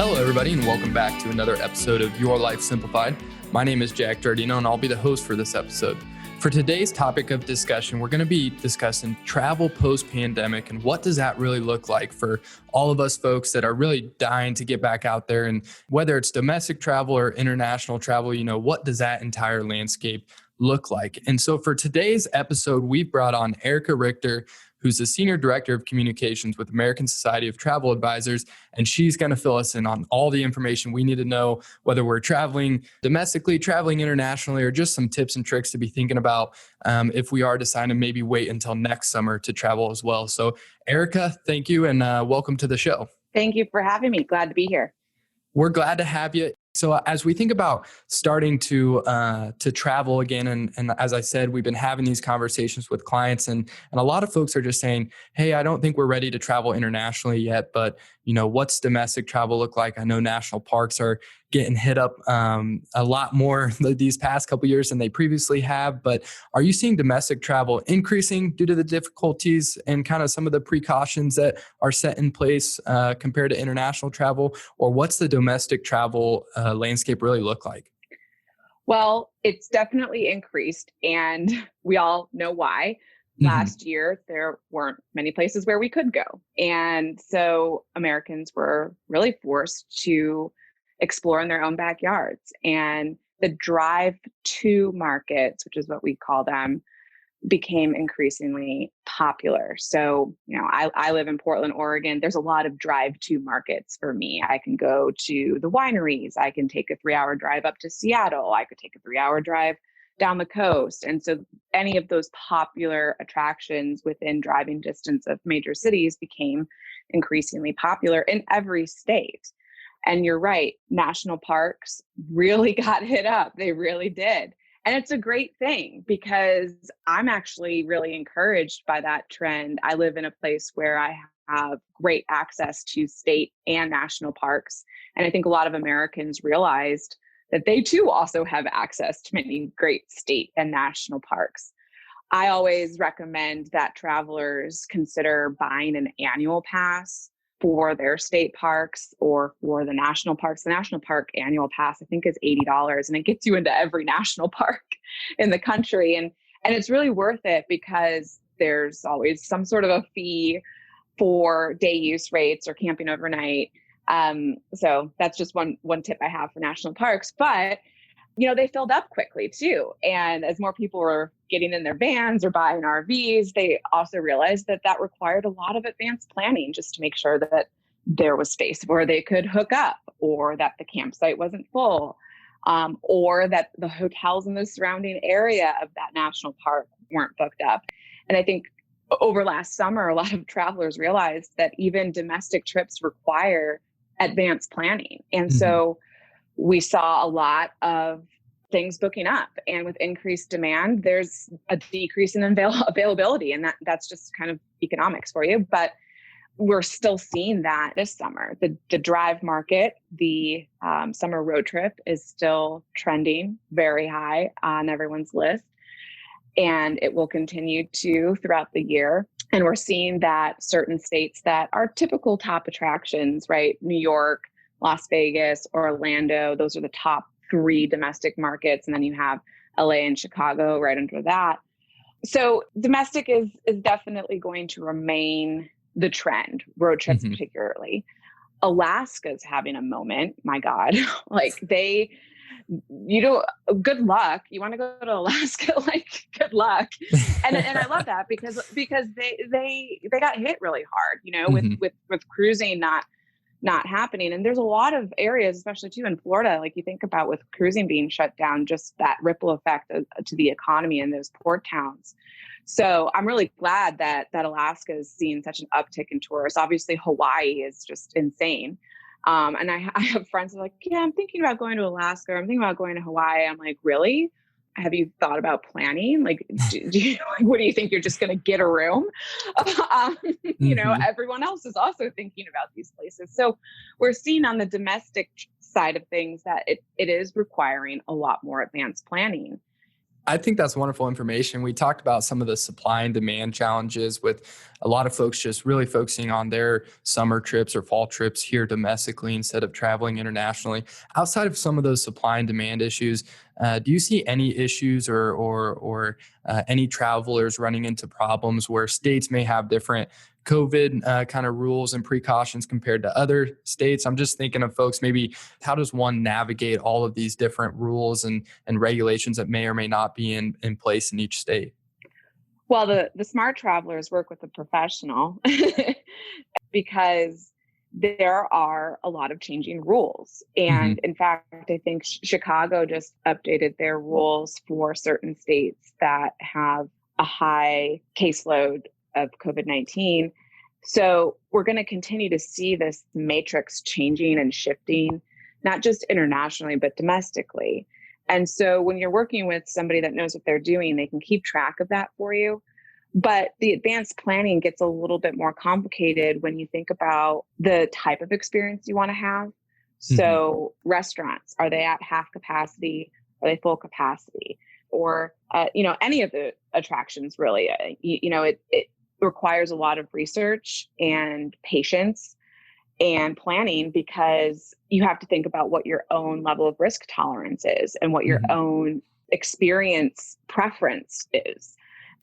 Hello, everybody, and welcome back to another episode of Your Life Simplified. My name is Jack Giardino, and I'll be the host for this episode. For today's topic of discussion, we're going to be discussing travel post-pandemic and what does that really look like for all of us folks that are really dying to get back out there. And whether it's domestic travel or international travel, what does that entire landscape look like? And so for today's episode, we brought on Erika Richter, who's the Senior Director of Communications with American Society of Travel Advisors. And she's going to fill us in on all the information we need to know, whether we're traveling domestically, traveling internationally, or just some tips and tricks to be thinking about if we are deciding to maybe wait until next summer to travel as well. So Erika, thank you and welcome to the show. Thank you for having me. Glad to be here. We're glad to have you. So as we think about starting to travel again, and as I said, we've been having these conversations with clients, and a lot of folks are just saying, hey, I don't think we're ready to travel internationally yet, but what's domestic travel look like? I know national parks are getting hit up a lot more these past couple of years than they previously have, but are you seeing domestic travel increasing due to the difficulties and kind of some of the precautions that are set in place compared to international travel? Or what's the domestic travel landscape really look like? Well, it's definitely increased, and we all know why. Last year, there weren't many places where we could go. And so Americans were really forced to explore in their own backyards. And the drive-to markets, which is what we call them, became increasingly popular. So, I live in Portland, Oregon. There's a lot of drive-to markets for me. I can go to the wineries. I can take a 3-hour drive up to Seattle. I could take a 3-hour drive down the coast. And so any of those popular attractions within driving distance of major cities became increasingly popular in every state. And you're right, national parks really got hit up. They really did. And it's a great thing because I'm actually really encouraged by that trend. I live in a place where I have great access to state and national parks. And I think a lot of Americans realized that they too also have access to many great state and national parks. I always recommend that travelers consider buying an annual pass for their state parks or for the national parks. The national park annual pass, I think, is $80, and it gets you into every national park in the country. And it's really worth it because there's always some sort of a fee for day use rates or camping overnight. So that's just one tip I have for national parks. But they filled up quickly too. And as more people were getting in their vans or buying RVs, they also realized that required a lot of advanced planning just to make sure that there was space where they could hook up, or that the campsite wasn't full, or that the hotels in the surrounding area of that national park weren't booked up. And I think over last summer, a lot of travelers realized that even domestic trips require advanced planning. And so we saw a lot of things booking up, and with increased demand, there's a decrease in availability, and that's just kind of economics for you. But we're still seeing that this summer. The drive market, the summer road trip is still trending very high on everyone's list, and it will continue to throughout the year. And we're seeing that certain states that are typical top attractions, right? New York, Las Vegas, or Orlando, those are the top 3 domestic markets. And then you have LA and Chicago right under that. So domestic is definitely going to remain the trend, road trips particularly. Alaska's having a moment, my God. Good luck. You want to go to Alaska, good luck. And I love that because they got hit really hard, with cruising not happening. And there's a lot of areas, especially too in Florida, like you think about with cruising being shut down, just that ripple effect to the economy in those port towns. So I'm really glad that Alaska is seeing such an uptick in tourists. Obviously, Hawaii is just insane. And I have friends who are like, yeah, I'm thinking about going to Alaska. I'm thinking about going to Hawaii. I'm like, really? Have you thought about planning? What do you think? You're just going to get a room? Everyone else is also thinking about these places. So we're seeing on the domestic side of things that it is requiring a lot more advanced planning. I think that's wonderful information. We talked about some of the supply and demand challenges with a lot of folks just really focusing on their summer trips or fall trips here domestically instead of traveling internationally. Outside of some of those supply and demand issues, do you see any issues or any travelers running into problems where states may have different COVID kind of rules and precautions compared to other states? I'm just thinking of folks, maybe how does one navigate all of these different rules and regulations that may or may not be in place in each state? Well, the smart travelers work with a professional because there are a lot of changing rules. Hmm. And in fact, I think Chicago just updated their rules for certain states that have a high caseload of COVID-19. So we're going to continue to see this matrix changing and shifting, not just internationally, but domestically. And so when you're working with somebody that knows what they're doing, they can keep track of that for you. But the advanced planning gets a little bit more complicated when you think about the type of experience you want to have. Hmm. So restaurants, are they at half capacity? Are they full capacity? Or, any of the attractions really, it requires a lot of research and patience and planning, because you have to think about what your own level of risk tolerance is and what your Hmm. own experience preference is.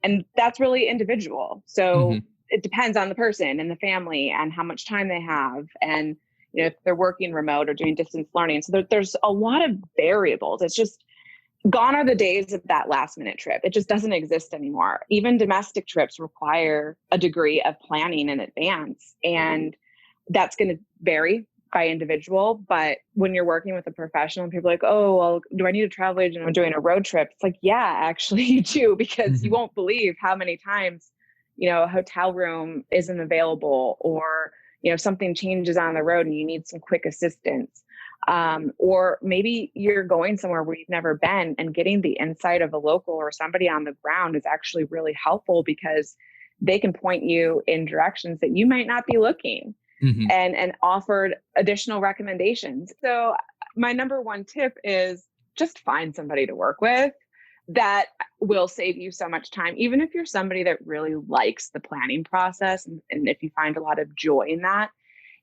And that's really individual. So Hmm. it depends on the person and the family and how much time they have. And, if they're working remote or doing distance learning. So there's a lot of variables. It's just gone are the days of that last minute trip. It just doesn't exist anymore. Even domestic trips require a degree of planning in advance. And that's going to vary by individual. But when you're working with a professional, people are like, oh, well, do I need a travel agent? I'm doing a road trip. It's like, yeah, actually you do, because you Hmm. won't believe how many times, a hotel room isn't available, or, something changes on the road and you need some quick assistance. Or maybe you're going somewhere where you've never been, and getting the insight of a local or somebody on the ground is actually really helpful, because they can point you in directions that you might not be looking, Hmm. and offered additional recommendations. So my number one tip is just find somebody to work with that will save you so much time. Even if you're somebody that really likes the planning process, and if you find a lot of joy in that,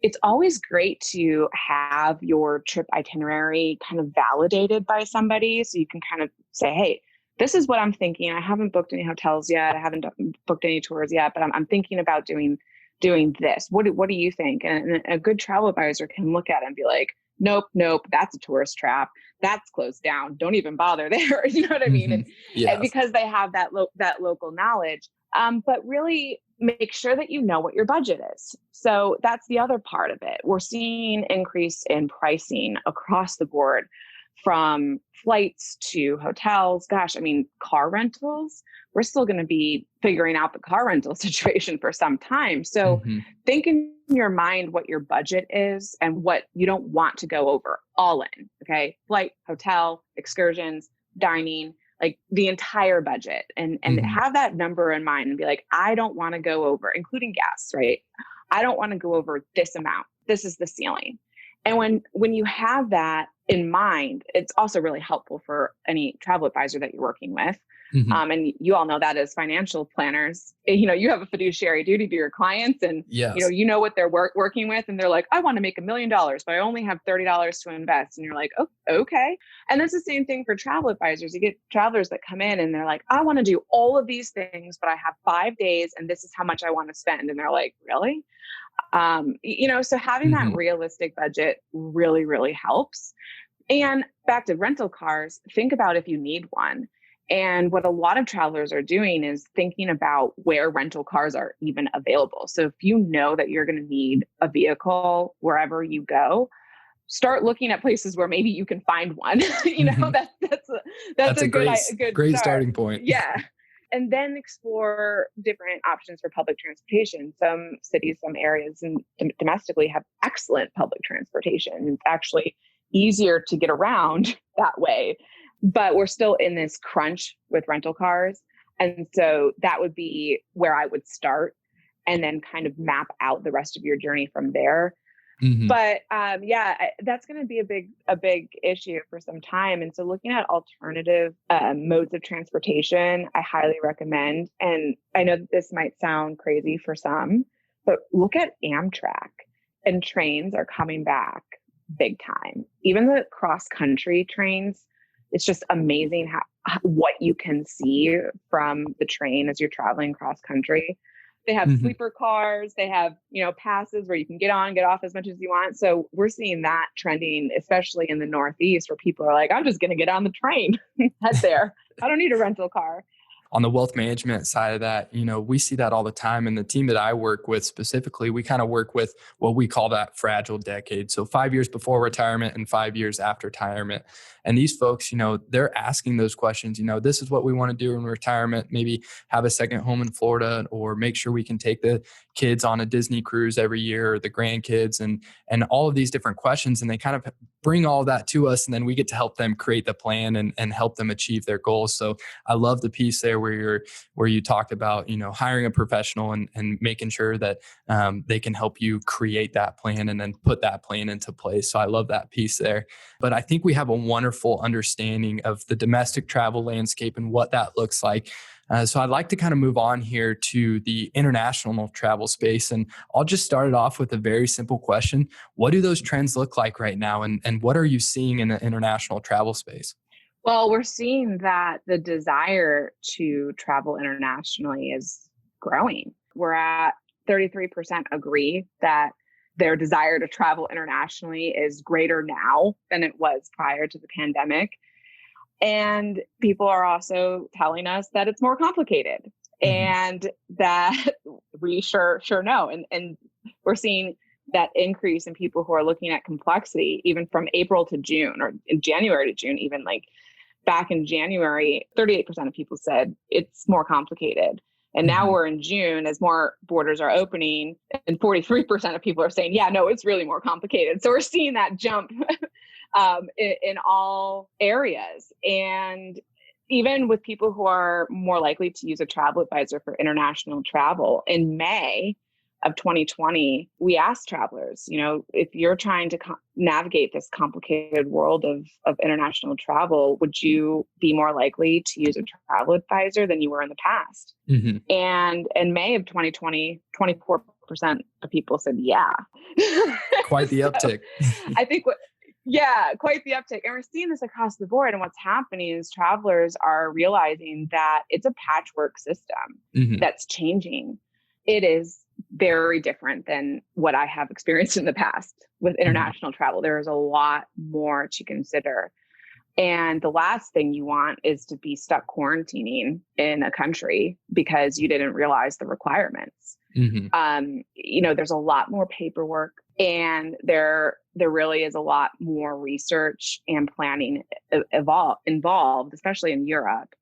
it's always great to have your trip itinerary kind of validated by somebody, so you can kind of say, hey, this is what I'm thinking. I haven't booked any hotels yet. I haven't booked any tours yet, but I'm thinking about doing this. What do you think? And a good travel advisor can look at it and be like, nope, that's a tourist trap. That's closed down. Don't even bother there. You know what I mean? Hmm. And Yes. because they have that local knowledge. But really make sure that you know what your budget is. So that's the other part of it. We're seeing increase in pricing across the board, from flights to hotels. Gosh, I mean, car rentals, we're still going to be figuring out the car rental situation for some time. So Hmm. think in your mind what your budget is and what you don't want to go over, all in. Okay. Flight, hotel, excursions, dining, like the entire budget, and Hmm. have that number in mind and be like, I don't want to go over, including gas, right? I don't want to go over this amount. This is the ceiling. And when you have that in mind, it's also really helpful for any travel advisor that you're working with. Hmm. And you all know that as financial planners, you have a fiduciary duty to your clients, and Yes. what they're working with, and they're like, I want to make $1 million, but I only have $30 to invest. And you're like, oh, okay. And that's the same thing for travel advisors. You get travelers that come in and they're like, I want to do all of these things, but I have 5 days and this is how much I want to spend. And they're like, really? So having that Hmm. realistic budget really, really helps. And back to rental cars, think about if you need one. And what a lot of travelers are doing is thinking about where rental cars are even available. So if you know that you're going to need a vehicle wherever you go, start looking at places where maybe you can find one. Hmm. That's That's a a good great, a good great start. starting point. Yeah. And then explore different options for public transportation. Some cities, some areas, and domestically have excellent public transportation. It's actually easier to get around that way, but we're still in this crunch with rental cars. And so that would be where I would start, and then kind of map out the rest of your journey from there. Hmm. But that's going to be a big issue for some time. And so looking at alternative modes of transportation, I highly recommend. And I know that this might sound crazy for some, but look at Amtrak, and trains are coming back big time. Even the cross country trains, it's just amazing what you can see from the train as you're traveling cross country. They have Hmm. sleeper cars. They have, passes where you can get on, get off as much as you want. So we're seeing that trending, especially in the Northeast, where people are like, I'm just going to get on the train, head there. I don't need a rental car. On the wealth management side of that, we see that all the time. And the team that I work with specifically, we kind of work with what we call that fragile decade. So 5 years before retirement and 5 years after retirement. And these folks, they're asking those questions, this is what we want to do in retirement, maybe have a second home in Florida, or make sure we can take the kids on a Disney cruise every year, or the grandkids, and all of these different questions. And they kind of bring all that to us, and then we get to help them create the plan and help them achieve their goals. So I love the piece there where you talked about, hiring a professional and making sure that they can help you create that plan and then put that plan into place. So I love that piece there. But I think we have a wonderful understanding of the domestic travel landscape and what that looks like. So I'd like to kind of move on here to the international travel space. And I'll just start it off with a very simple question. What do those trends look like right now? And what are you seeing in the international travel space? Well, we're seeing that the desire to travel internationally is growing. We're at 33% agree that their desire to travel internationally is greater now than it was prior to the pandemic. And people are also telling us that it's more complicated, and that we sure know. And we're seeing that increase in people who are looking at complexity, even from April to June, or in January to June, even like back in January, 38% of people said it's more complicated. And now we're in June, as more borders are opening, and 43% of people are saying, yeah, no, it's really more complicated. So we're seeing that jump in all areas. And even with people who are more likely to use a travel advisor for international travel, in May of 2020, we asked travelers, if you're trying to navigate this complicated world of international travel, would you be more likely to use a travel advisor than you were in the past? Mm-hmm. And in May of 2020, 24% of people said, yeah. Quite the uptick. I think quite the uptick. And we're seeing this across the board. And what's happening is travelers are realizing that it's a patchwork system that's changing. It is very different than what I have experienced in the past with international travel. There is a lot more to consider. And the last thing you want is to be stuck quarantining in a country because you didn't realize the requirements. There's a lot more paperwork, and there really is a lot more research and planning involved, especially in Europe.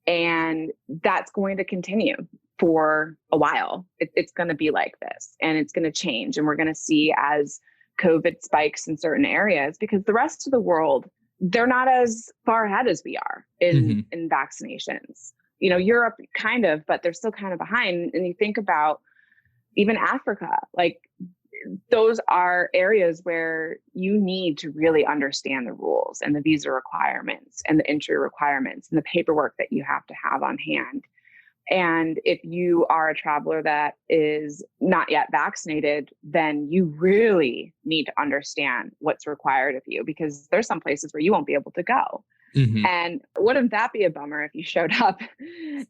And that's going to continue for a while. It's going to be like this, and it's going to change. And we're going to see as COVID spikes in certain areas, because the rest of the world, they're not as far ahead as we are in vaccinations. Europe kind of, but they're still kind of behind. And you think about even Africa, like those are areas where you need to really understand the rules and the visa requirements and the entry requirements and the paperwork that you have to have on hand. And if you are a traveler that is not yet vaccinated, then you really need to understand what's required of you, because there's some places where you won't be able to go. And wouldn't that be a bummer if you showed up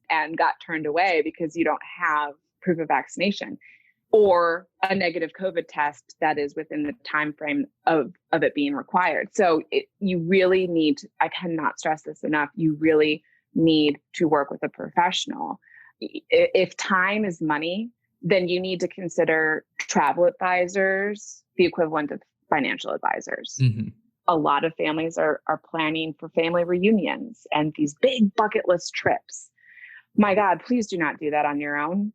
and got turned away because you don't have proof of vaccination or a negative COVID test that is within the time frame of it being required? So you really need to, I cannot stress this enough, you really need to work with a professional. If time is money, then you need to consider travel advisors the equivalent of financial advisors. A lot of families are planning for family reunions and these big bucket list trips. My God, please do not do that on your own.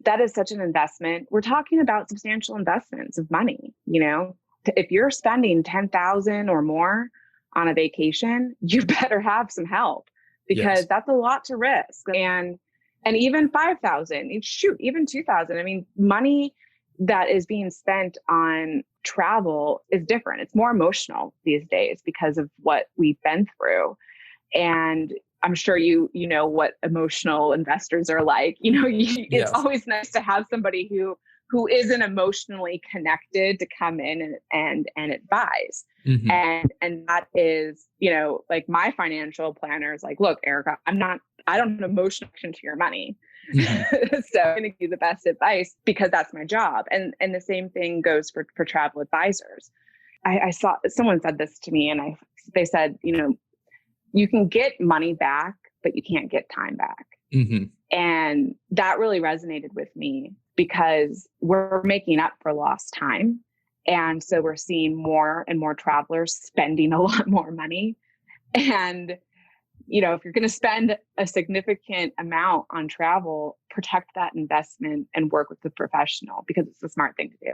That is such an investment. We're talking about substantial investments of money. If you're spending $10,000 or more on a vacation, you better have some help, because that's a lot to risk. And even 5,000, shoot, even 2,000. I mean, money that is being spent on travel is different. It's more emotional these days because of what we've been through. And I'm sure you know what emotional investors are like. It's Yes. always nice to have somebody who isn't emotionally connected to come in and advise. Mm-hmm. And that is, like my financial planner is like, look, Erika, I don't have emotional connection to your money. Mm-hmm. So I'm going to give you the best advice because that's my job. And the same thing goes for travel advisors. I saw someone said this to me, and they said, you can get money back, but you can't get time back. Mm-hmm. And that really resonated with me because we're making up for lost time. And so we're seeing more and more travelers spending a lot more money. And, if you're going to spend a significant amount on travel, protect that investment and work with the professional because it's the smart thing to do.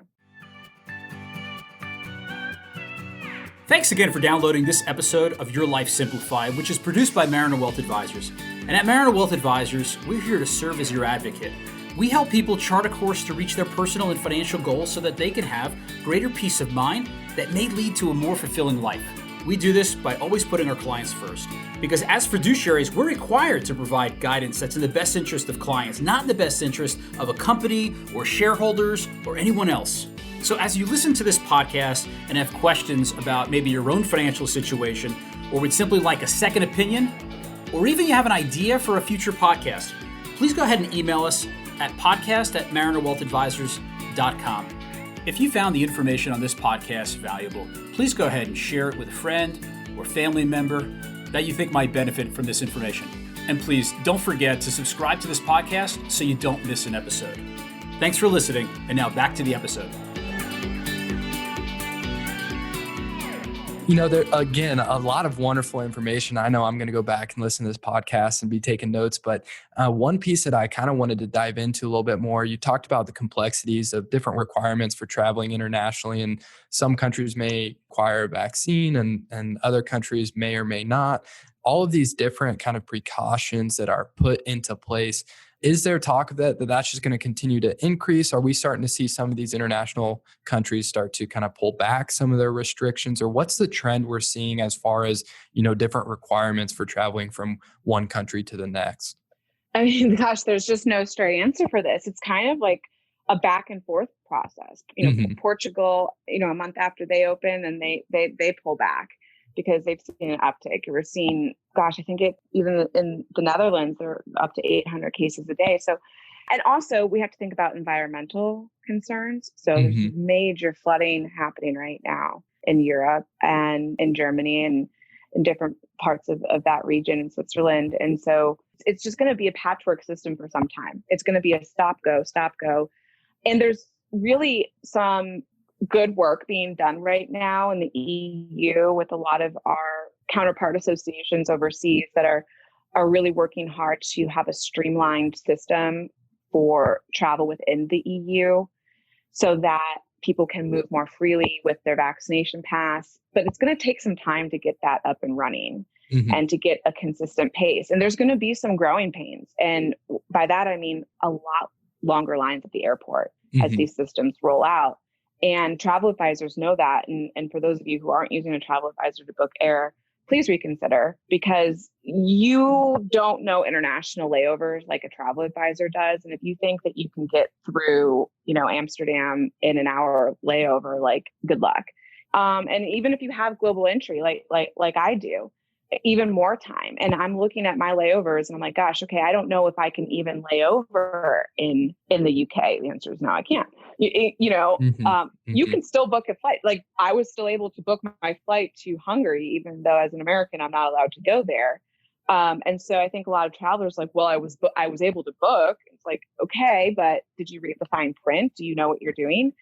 Thanks again for downloading this episode of Your Life Simplified, which is produced by Mariner Wealth Advisors. And at Mariner Wealth Advisors, we're here to serve as your advocate. We help people chart a course to reach their personal and financial goals so that they can have greater peace of mind that may lead to a more fulfilling life. We do this by always putting our clients first. Because as fiduciaries, we're required to provide guidance that's in the best interest of clients, not in the best interest of a company or shareholders or anyone else. So as you listen to this podcast and have questions about maybe your own financial situation, or would simply like a second opinion, or even you have an idea for a future podcast, please go ahead and email us at podcast@marinerwealthadvisors.com. If you found the information on this podcast valuable, please go ahead and share it with a friend or family member that you think might benefit from this information. And please don't forget to subscribe to this podcast so you don't miss an episode. Thanks for listening, and now back to the episode. There, again, a lot of wonderful information. I know I'm going to go back and listen to this podcast and be taking notes, but one piece that I kind of wanted to dive into a little bit more, you talked about the complexities of different requirements for traveling internationally, and some countries may require a vaccine and other countries may or may not. All of these different kind of precautions that are put into place. Is there talk of that's just going to continue to increase? Are we starting to see some of these international countries start to kind of pull back some of their restrictions? Or what's the trend we're seeing as far as, different requirements for traveling from one country to the next? I mean, gosh, there's just no straight answer for this. It's kind of like a back and forth process. Mm-hmm. Portugal, a month after they open and they pull back because they've seen an uptick. We're seeing, I think even in the Netherlands, they're up to 800 cases a day. So, and also we have to think about environmental concerns. So Mm-hmm. there's major flooding happening right now in Europe and in Germany and in different parts of that region in Switzerland. And so it's just going to be a patchwork system for some time. It's going to be a stop, go. And there's really some good work being done right now in the EU with a lot of our counterpart associations overseas that are really working hard to have a streamlined system for travel within the EU so that people can move more freely with their vaccination pass. But it's going to take some time to get that up and running. Mm-hmm. And to get a consistent pace. And there's going to be some growing pains. And by that, I mean a lot longer lines at the airport mm-hmm. as these systems roll out. And travel advisors know that. And for those of you who aren't using a travel advisor to book air, please reconsider because you don't know international layovers like a travel advisor does. And if you think that you can get through, Amsterdam in an hour layover, like good luck. And even if you have global entry, like I do, even more time. And I'm looking at my layovers and I'm like, gosh, okay, I don't know if I can even lay over in the UK. The answer is no, I can't. You can still book a flight. Like I was still able to book my flight to Hungary, even though as an American, I'm not allowed to go there. And so I think a lot of travelers like, well, I was able to book. It's like, okay, but did you read the fine print? Do you know what you're doing?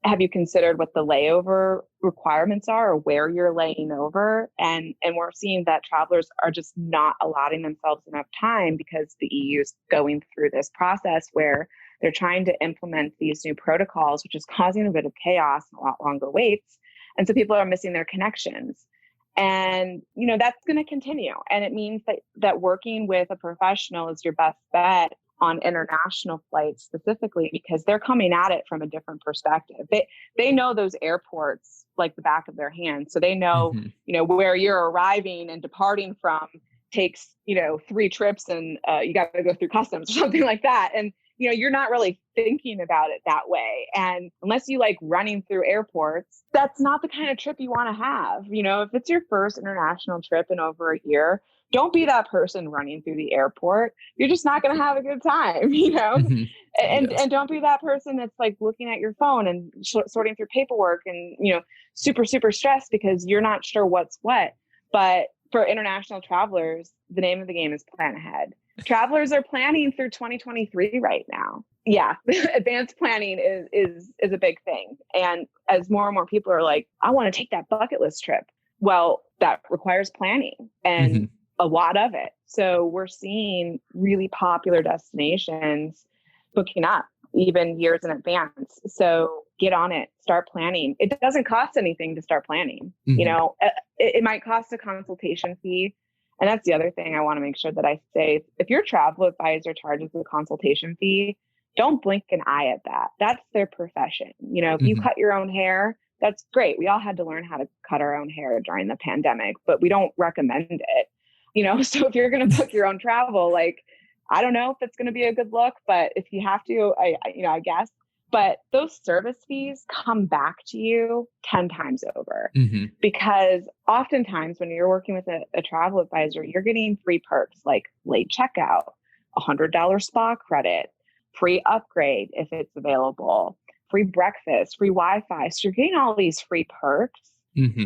Have you considered what the layover requirements are or where you're laying over? And we're seeing that travelers are just not allotting themselves enough time because the EU is going through this process where they're trying to implement these new protocols, which is causing a bit of chaos and a lot longer waits. And so people are missing their connections. And, that's going to continue. And it means that working with a professional is your best bet on international flights specifically because they're coming at it from a different perspective. They know those airports like the back of their hand. So they know, where you're arriving and departing from takes, 3 trips and you got to go through customs or something like that. And, you're not really thinking about it that way. And unless you like running through airports, that's not the kind of trip you want to have. If it's your first international trip in over a year, don't be that person running through the airport. You're just not going to have a good time, and don't be that person that's like looking at your phone and sorting through paperwork and, super, super stressed because you're not sure what's what. But for international travelers, the name of the game is plan ahead. Travelers are planning through 2023 right now. Yeah, advanced planning is a big thing. And as more and more people are like, I want to take that bucket list trip. Well, that requires planning and a lot of it. So we're seeing really popular destinations booking up even years in advance. So get on it, start planning. It doesn't cost anything to start planning. It might cost a consultation fee. And that's the other thing I want to make sure that I say. If your travel advisor charges a consultation fee, don't blink an eye at that. That's their profession. If you cut your own hair, that's great. We all had to learn how to cut our own hair during the pandemic, but we don't recommend it. So if you're going to book your own travel, like, I don't know if it's going to be a good look, but if you have to, I guess. But those service fees come back to you 10 times over because oftentimes when you're working with a travel advisor, you're getting free perks like late checkout, $100 spa credit, free upgrade if it's available, free breakfast, free Wi-Fi. So you're getting all these free perks.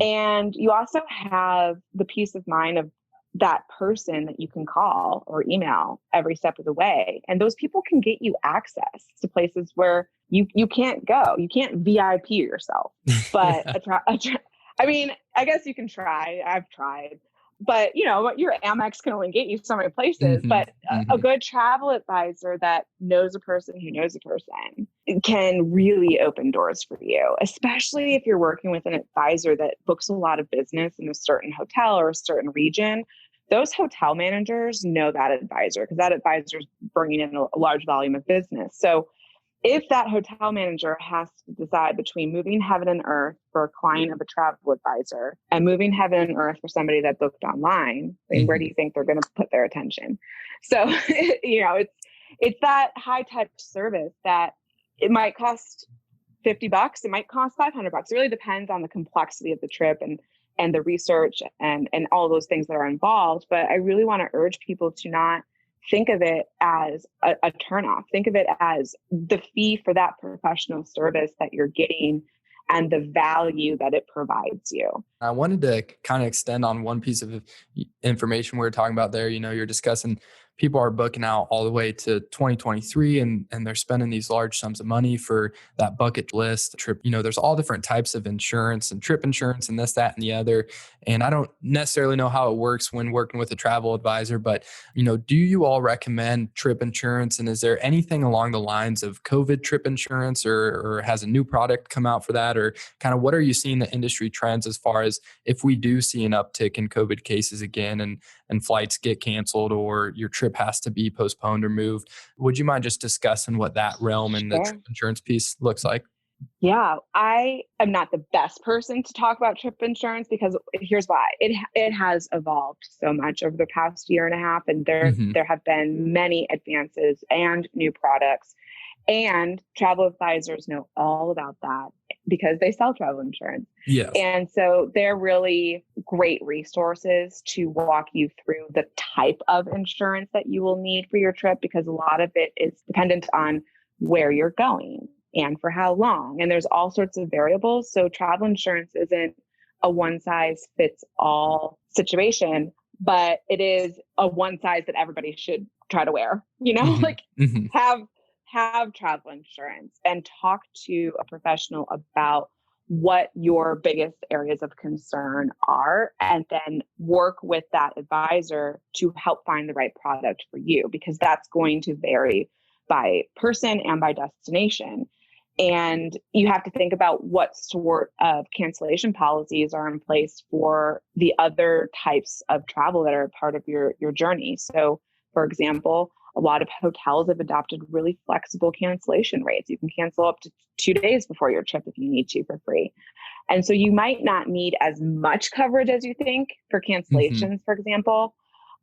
And you also have the peace of mind of that person that you can call or email every step of the way. And those people can get you access to places where you can't go. You can't VIP yourself. But I mean, I guess you can try. I've tried. But, your Amex can only get you so many places. But a good travel advisor that knows a person who knows a person can really open doors for you, especially if you're working with an advisor that books a lot of business in a certain hotel or a certain region. Those hotel managers know that advisor because that advisor is bringing in a large volume of business. So if that hotel manager has to decide between moving heaven and earth for a client of a travel advisor and moving heaven and earth for somebody that booked online, where do you think they're going to put their attention? So, it's that high touch service that it might cost $50, it might cost $500. It really depends on the complexity of the trip and the research and all those things that are involved. But I really want to urge people to not think of it as a turnoff. Think of it as the fee for that professional service that you're getting and the value that it provides you. I wanted to kind of extend on one piece of information we were talking about there. You're discussing people are booking out all the way to 2023 and they're spending these large sums of money for that bucket list trip. There's all different types of insurance and trip insurance and this, that, and the other. And I don't necessarily know how it works when working with a travel advisor, but, do you all recommend trip insurance? And is there anything along the lines of COVID trip insurance or has a new product come out for that? Or kind of what are you seeing the industry trends as far as if we do see an uptick in COVID cases again and flights get canceled or your trip has to be postponed or moved? Would you mind just discussing what that realm and the trip insurance piece looks like? Yeah, I am not the best person to talk about trip insurance because here's why. It has evolved so much over the past year and a half, and there have been many advances and new products. And travel advisors know all about that because they sell travel insurance. Yes. And so they're really great resources to walk you through the type of insurance that you will need for your trip, because a lot of it is dependent on where you're going and for how long. And there's all sorts of variables. So travel insurance isn't a one size fits all situation, but it is a one size that everybody should try to wear, have travel insurance and talk to a professional about what your biggest areas of concern are, and then work with that advisor to help find the right product for you, because that's going to vary by person and by destination. And you have to think about what sort of cancellation policies are in place for the other types of travel that are part of your journey. So, for example, a A lot of hotels have adopted really flexible cancellation rates. You can cancel up to 2 days before your trip if you need to for free. And so you might not need as much coverage as you think for cancellations, for example,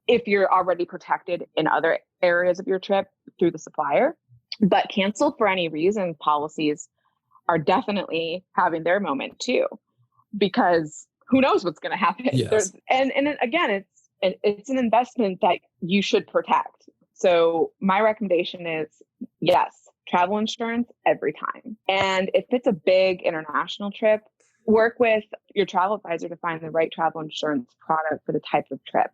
if you're already protected in other areas of your trip through the supplier. But canceled for any reason policies are definitely having their moment too, because who knows what's going to happen. Yes. And again, it's an investment that you should protect. So my recommendation is, yes, travel insurance every time. And if it's a big international trip, work with your travel advisor to find the right travel insurance product for the type of trip,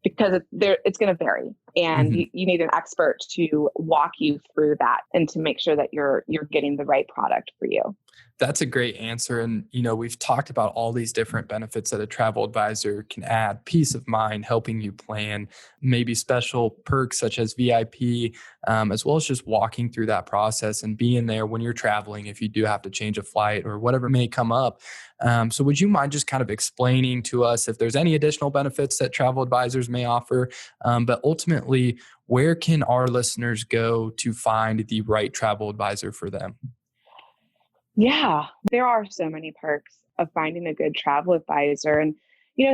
because it's going to vary, and you need an expert to walk you through that and to make sure that you're getting the right product for you. That's a great answer. And, we've talked about all these different benefits that a travel advisor can add: peace of mind, helping you plan, maybe special perks such as VIP, as well as just walking through that process and being there when you're traveling if you do have to change a flight or whatever may come up. So would you mind just kind of explaining to us if there's any additional benefits that travel advisors may offer? But ultimately, where can our listeners go to find the right travel advisor for them? Yeah, there are so many perks of finding a good travel advisor. And,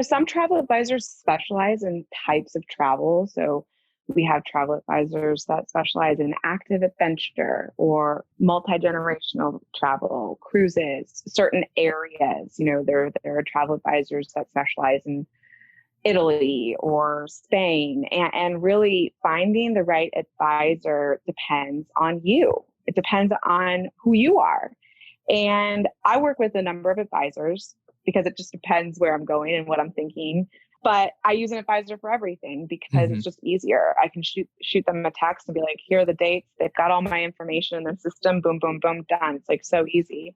some travel advisors specialize in types of travel. So we have travel advisors that specialize in active adventure or multi-generational travel, cruises, certain areas. There are travel advisors that specialize in Italy or Spain, and really finding the right advisor depends on you. It depends on who you are. And I work with a number of advisors because it just depends where I'm going and what I'm thinking. But I use an advisor for everything because it's just easier. I can shoot them a text and be like, here are the dates. They've got all my information in their system. Boom, boom, boom, done. It's like so easy.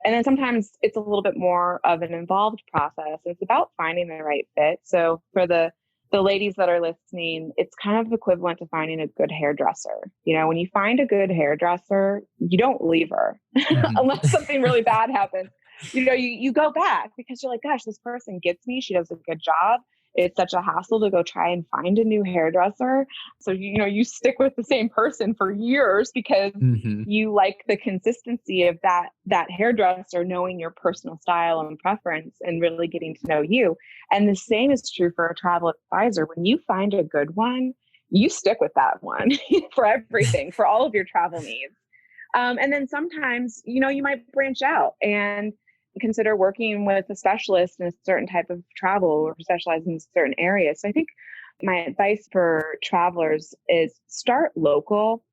And then sometimes it's a little bit more of an involved process. It's about finding the right fit. So for the ladies that are listening, it's kind of equivalent to finding a good hairdresser. When you find a good hairdresser, you don't leave her unless something really bad happens. You go back because you're like, gosh, this person gets me. She does a good job. It's such a hassle to go try and find a new hairdresser. So, you stick with the same person for years because you like the consistency of that hairdresser knowing your personal style and preference and really getting to know you. And the same is true for a travel advisor. When you find a good one, you stick with that one for everything, for all of your travel needs. And then sometimes, you might branch out and consider working with a specialist in a certain type of travel or specialize in certain areas. So I think my advice for travelers is start local.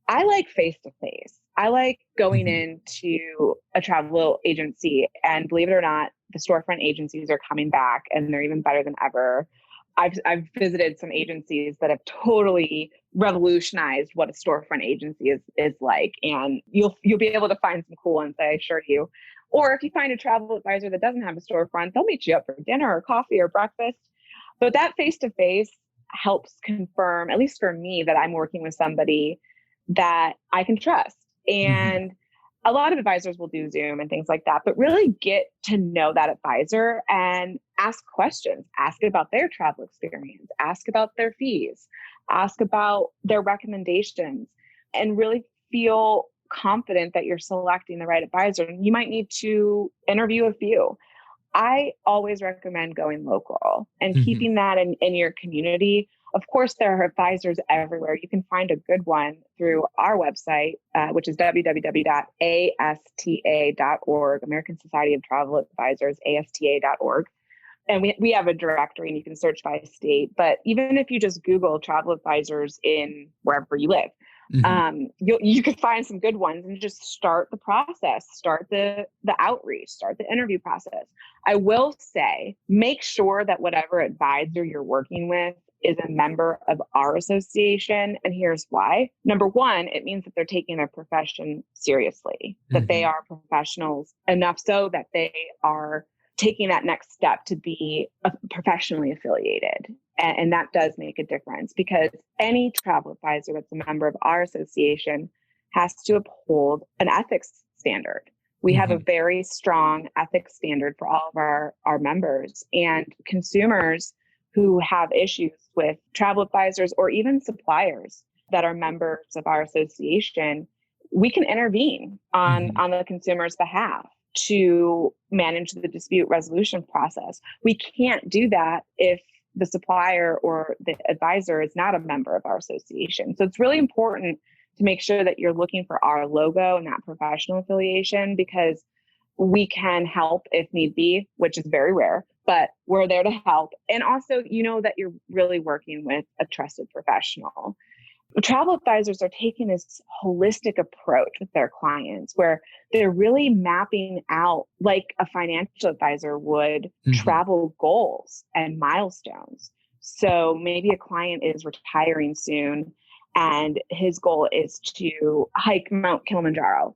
I like face-to-face. I like going into a travel agency, and believe it or not, the storefront agencies are coming back and they're even better than ever. I've visited some agencies that have totally revolutionized what a storefront agency is like, and you'll be able to find some cool ones, I assure you. Or if you find a travel advisor that doesn't have a storefront, they'll meet you up for dinner or coffee or breakfast. But that face-to-face helps confirm, at least for me, that I'm working with somebody that I can trust. And a lot of advisors will do Zoom and things like that, but really get to know that advisor and ask questions. Ask about their travel experience, ask about their fees, ask about their recommendations, and really feel confident that you're selecting the right advisor. You might need to interview a few. I always recommend going local and keeping that in your community. Of course, there are advisors everywhere. You can find a good one through our website, which is www.asta.org, American Society of Travel Advisors, asta.org. And we have a directory and you can search by state. But even if you just Google travel advisors in wherever you live, you could find some good ones and just start the process, start the outreach, start the interview process. I will say, make sure that whatever advisor you're working with is a member of our association. And here's why. Number one, it means that they're taking their profession seriously, that they are professionals enough so that they are taking that next step to be professionally affiliated. And that does make a difference, because any travel advisor that's a member of our association has to uphold an ethics standard. We have a very strong ethics standard for all of our members, and consumers who have issues with travel advisors or even suppliers that are members of our association, we can intervene on the consumer's behalf to manage the dispute resolution process. We can't do that if the supplier or the advisor is not a member of our association. So it's really important to make sure that you're looking for our logo and that professional affiliation, because we can help if need be, which is very rare, but we're there to help. And also, that you're really working with a trusted professional. Travel advisors are taking this holistic approach with their clients where they're really mapping out, like a financial advisor would, travel goals and milestones. So maybe a client is retiring soon and his goal is to hike Mount Kilimanjaro.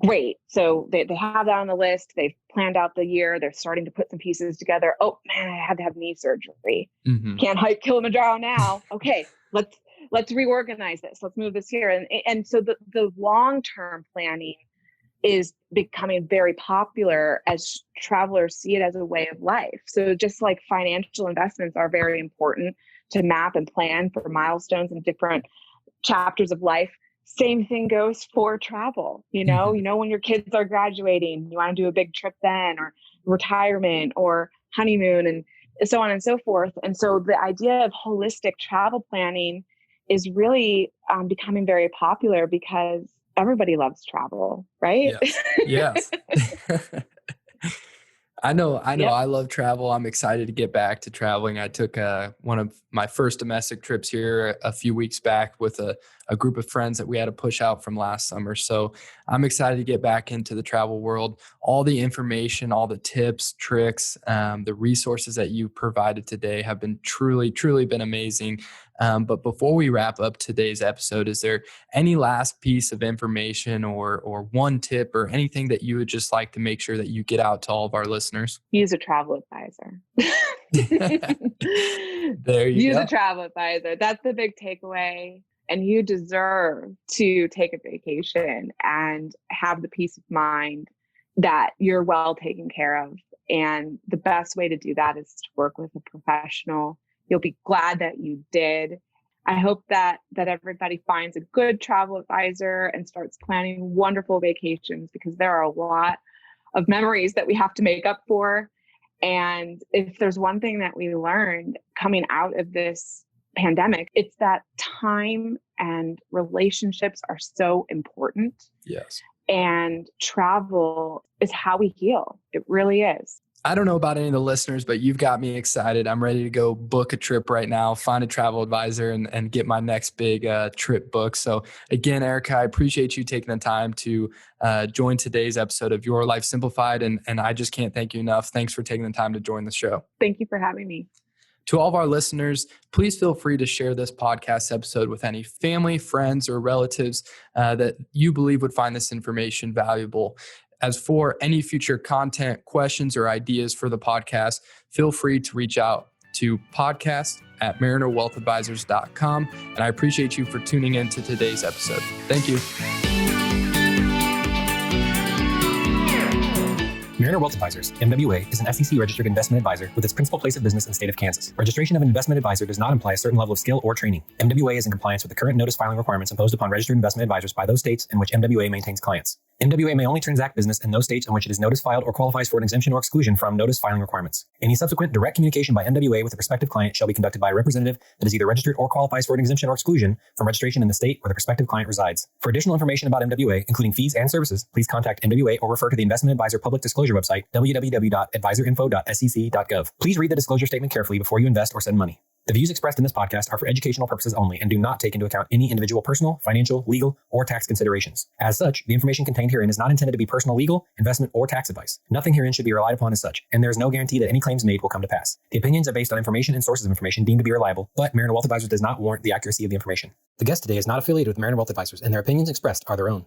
Great. So they have that on the list. They've planned out the year. They're starting to put some pieces together. Oh man, I had to have knee surgery. Can't hike Kilimanjaro now. Okay, let's reorganize this. Let's move this here. And so the long-term planning is becoming very popular as travelers see it as a way of life. So just like financial investments are very important to map and plan for milestones and different chapters of life, same thing goes for travel. When your kids are graduating, you want to do a big trip then, or retirement or honeymoon and so on and so forth. And so the idea of holistic travel planning is really becoming very popular because everybody loves travel, right? Yes. I know. Yep. I love travel. I'm excited to get back to traveling. I took one of my first domestic trips here a few weeks back with a group of friends that we had to push out from last summer. So I'm excited to get back into the travel world. All the information, all the tips, tricks, the resources that you provided today have been truly, truly been amazing. But before we wrap up today's episode, is there any last piece of information or one tip or anything that you would just like to make sure that you get out to all of our listeners? Use a travel advisor. There you Use go. a travel advisor. That's the big takeaway. And you deserve to take a vacation and have the peace of mind that you're well taken care of. And the best way to do that is to work with a professional. You'll be glad that you did. I hope that everybody finds a good travel advisor and starts planning wonderful vacations, because there are a lot of memories that we have to make up for. And if there's one thing that we learned coming out of this pandemic, it's that time and relationships are so important. Yes. And travel is how we heal. It really is. I don't know about any of the listeners, but you've got me excited. I'm ready to go book a trip right now, find a travel advisor and get my next big trip booked. So again, Erika, I appreciate you taking the time to join today's episode of Your Life Simplified. And I just can't thank you enough. Thanks for taking the time to join the show. Thank you for having me. To all of our listeners, please feel free to share this podcast episode with any family, friends, or relatives that you believe would find this information valuable. As for any future content, questions, or ideas for the podcast, feel free to reach out to podcast@marinerwealthadvisors.com. And I appreciate you for tuning in to today's episode. Thank you. Mariner Wealth Advisors, MWA, is an SEC-registered investment advisor with its principal place of business in the state of Kansas. Registration of an investment advisor does not imply a certain level of skill or training. MWA is in compliance with the current notice filing requirements imposed upon registered investment advisors by those states in which MWA maintains clients. MWA may only transact business in those states in which it is notice filed or qualifies for an exemption or exclusion from notice filing requirements. Any subsequent direct communication by MWA with the prospective client shall be conducted by a representative that is either registered or qualifies for an exemption or exclusion from registration in the state where the prospective client resides. For additional information about MWA, including fees and services, please contact MWA or refer to the Investment Advisor Public Disclosure website, www.advisorinfo.sec.gov. Please read the disclosure statement carefully before you invest or send money. The views expressed in this podcast are for educational purposes only and do not take into account any individual personal, financial, legal, or tax considerations. As such, the information contained herein is not intended to be personal legal, investment, or tax advice. Nothing herein should be relied upon as such, and there is no guarantee that any claims made will come to pass. The opinions are based on information and sources of information deemed to be reliable, but Mariner Wealth Advisors does not warrant the accuracy of the information. The guest today is not affiliated with Mariner Wealth Advisors, and their opinions expressed are their own.